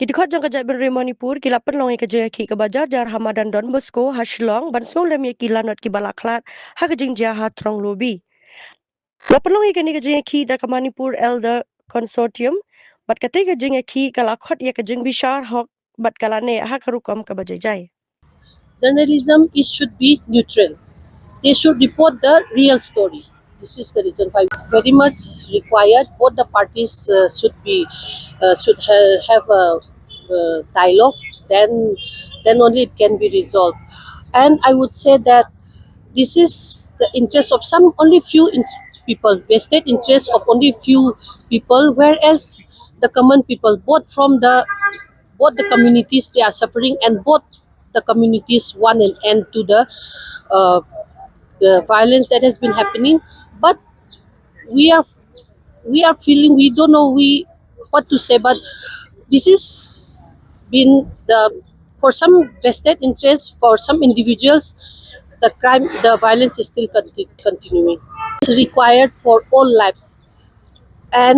Kidikot jang kajak benri Manipur kilapan long ikaje ki kabajar jar Hamadan Don Bosco Hashlong bansong lemye kilanot ki balaklat ha kajing jaha trong lobi. Lapalong ikani kajing ki da ka Manipur Elder Consortium bat kate kajing ki kalakot ya kajing bishar hok bat kalane ha karukam kabajajai. Journalism should be neutral. They should report the real story. This is the reason why it's very much required. Both the parties should have a dialogue. Then only it can be resolved. And I would say that this is the interest of some only few people, vested interest of only few people, whereas the common people, both the communities, they are suffering, and both the communities want an end to uh, the violence that has been happening. But we are feeling, we don't know what to say, but this is been the, for some vested interests, for some individuals, the violence is still continuing. It's required for all lives, and